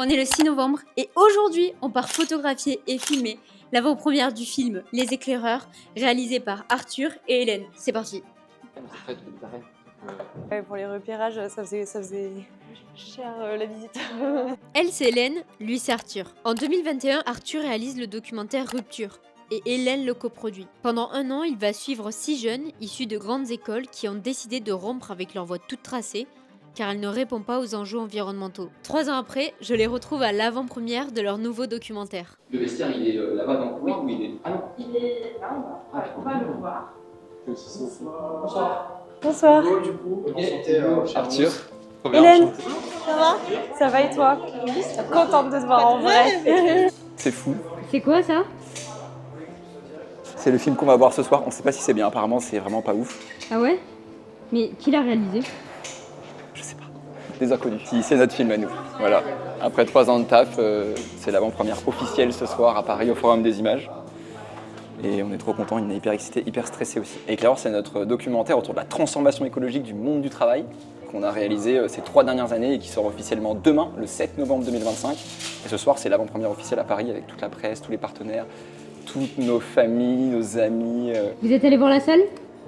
On est le 6 novembre et aujourd'hui, on part photographier et filmer l'avant-première du film Les Éclaireurs, réalisé par Arthur et Hélène. C'est parti. Pour les repérages, ça faisait cher la visite. Elle, c'est Hélène, lui, c'est Arthur. En 2021, Arthur réalise le documentaire Rupture et Hélène le coproduit. Pendant un an, il va suivre 6 jeunes issus de grandes écoles qui ont décidé de rompre avec leur voie toute tracée car elle ne répond pas aux enjeux environnementaux. 3 ans après, je les retrouve à l'avant-première de leur nouveau documentaire. Le vestiaire, il est là-bas dans le couloir ou il est... Ah non. Il est là, on va le voir. Bonsoir. Bonsoir. Du coup, Arthur. Hélène, ça va? Ça va et toi? Contente de te voir en vrai. C'est fou. C'est quoi ça? C'est le film qu'on va voir ce soir. On sait pas si c'est bien. Apparemment, c'est vraiment pas ouf. Ah ouais? Mais qui l'a réalisé? Je sais pas. Des inconnus. Si, c'est notre film à nous. Voilà. Après 3 ans de taf, c'est l'avant-première officielle ce soir à Paris au Forum des Images. Et on est trop contents, on est hyper excités, hyper stressés aussi. Éclaireurs, c'est notre documentaire autour de la transformation écologique du monde du travail qu'on a réalisé ces 3 dernières années et qui sort officiellement demain, le 7 novembre 2025. Et ce soir, c'est l'avant-première officielle à Paris avec toute la presse, tous les partenaires, toutes nos familles, nos amis. Vous êtes allé voir la salle?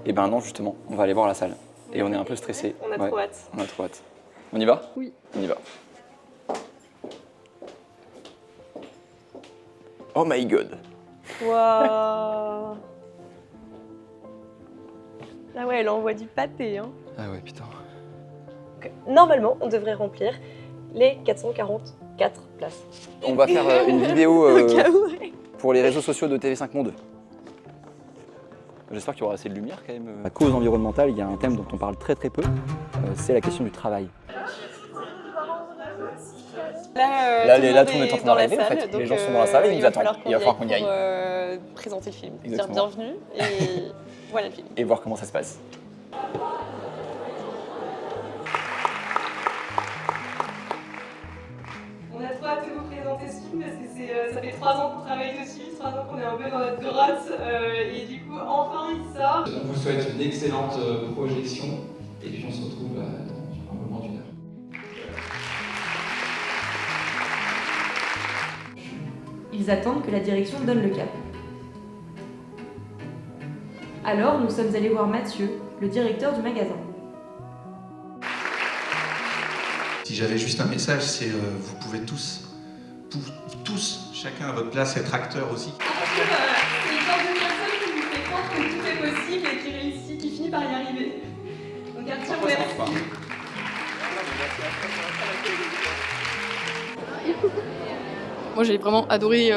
Et ben non, justement, on va aller voir la salle. Et on est un peu stressés. On a trop hâte. On a trop hâte. On y va? Oui. On y va. Oh my god. Waouh. Ah ouais, elle envoie du pâté. Hein. Ah ouais, putain. Donc, normalement, on devrait remplir les 444 places. On va faire une vidéo Au cas où. pour les réseaux sociaux de TV5 Monde. J'espère qu'il y aura assez de lumière quand même. La cause environnementale, il y a un thème dont on parle très peu, c'est la question du travail. Là, tout le monde est en train d'arriver en fait. Les gens sont dans la salle et ils nous attendent. Il va falloir qu'on y aille. Présenter le film, Exactement. dire bienvenue et voilà le film. Et voir comment ça se passe. On a trop hâte de vous présenter ce film parce que ça fait 3 ans qu'on travaille dessus, 3 ans qu'on est un peu dans notre grotte et du coup enfin il sort. On vous souhaite une excellente projection et puis on se retrouve dans un peu moins d'1 heure. Ils attendent que la direction donne le cap. Alors, nous sommes allés voir Mathieu, le directeur du magasin. Si j'avais juste un message, c'est vous pouvez tous, chacun à votre place, être acteur aussi. Arthur, c'est une sorte de personne qui nous fait croire que tout est possible et qui réussit, qui finit par y arriver. Donc Arthur, merci. Moi j'ai vraiment adoré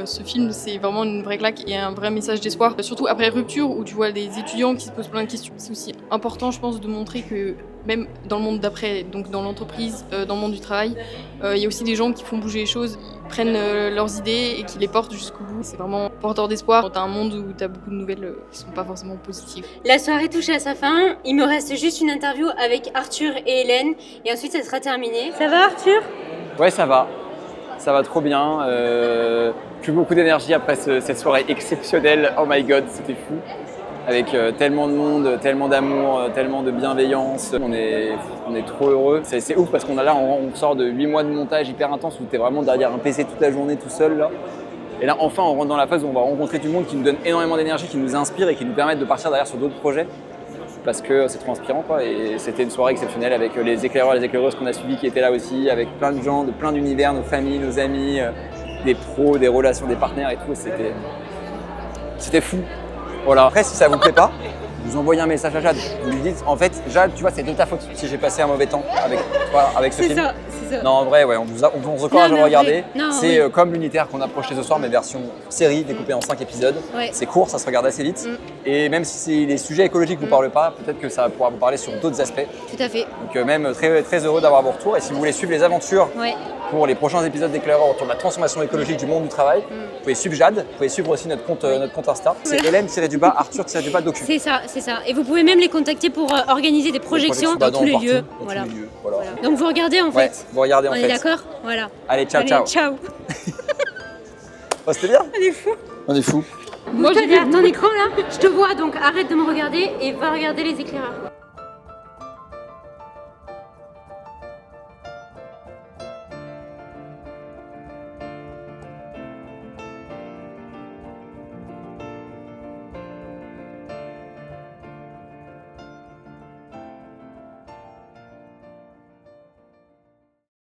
ce film, c'est vraiment une vraie claque et un vrai message d'espoir. Surtout après Rupture où tu vois des étudiants qui se posent plein de questions. C'est aussi important je pense de montrer que même dans le monde d'après, donc dans l'entreprise, dans le monde du travail, il y a aussi des gens qui font bouger les choses, qui prennent leurs idées et qui les portent jusqu'au bout. C'est vraiment porteur d'espoir dans un monde où tu as beaucoup de nouvelles qui sont pas forcément positives. La soirée touche à sa fin, il me reste juste une interview avec Arthur et Hélène et ensuite ça sera terminé. Ça va Arthur? Ouais, ça va. Ça va trop bien. Plus beaucoup d'énergie après cette soirée exceptionnelle. Oh my god, c'était fou. Avec tellement de monde, tellement d'amour, tellement de bienveillance. On est trop heureux. C'est ouf parce qu'on a là, on sort de 8 mois de montage hyper intense où t'es vraiment derrière un PC toute la journée tout seul là. Et là enfin on rentre dans la phase où on va rencontrer du monde qui nous donne énormément d'énergie, qui nous inspire et qui nous permettent de partir derrière sur d'autres projets. Parce que c'est trop inspirant quoi. Et c'était une soirée exceptionnelle avec les éclaireurs et les éclaireuses qu'on a suivis qui étaient là aussi, avec plein de gens de plein d'univers, nos familles, nos amis, des pros, des relations, des partenaires et tout. C'était fou. Voilà. Après si ça vous plaît pas, vous envoyez un message à Jade. Vous lui dites en fait Jade, tu vois c'est de ta faute si j'ai passé un mauvais temps avec ce film. C'est ça. Non en vrai ouais, on vous encourage à le regarder. C'est oui. comme l'unitaire qu'on a projeté ce soir mais version série découpée en 5 épisodes. Ouais. C'est court, ça se regarde assez vite. Et même si les sujets écologiques vous parlent pas, peut-être que ça pourra vous parler sur d'autres aspects. Tout à fait. Donc même très, très heureux d'avoir vos retours. Et si vous voulez suivre les aventures Ouais. pour les prochains épisodes d'Éclaireurs autour de la transformation écologique du monde du travail, vous pouvez suivre Jade, vous pouvez suivre aussi notre compte Insta. C'est Hélène-Arthur-Arthur-du-bas. C'est ça. Et vous pouvez même les contacter pour organiser des projections dans tous les lieux. Voilà. Donc vous regardez en Ouais, fait. vous regardez en On fait. est d'accord? Voilà. Allez, ciao. Oh, c'était bien. On est fous. On est fous. Moi, derrière ton écran là, je te vois donc arrête de me regarder et va regarder les éclaireurs.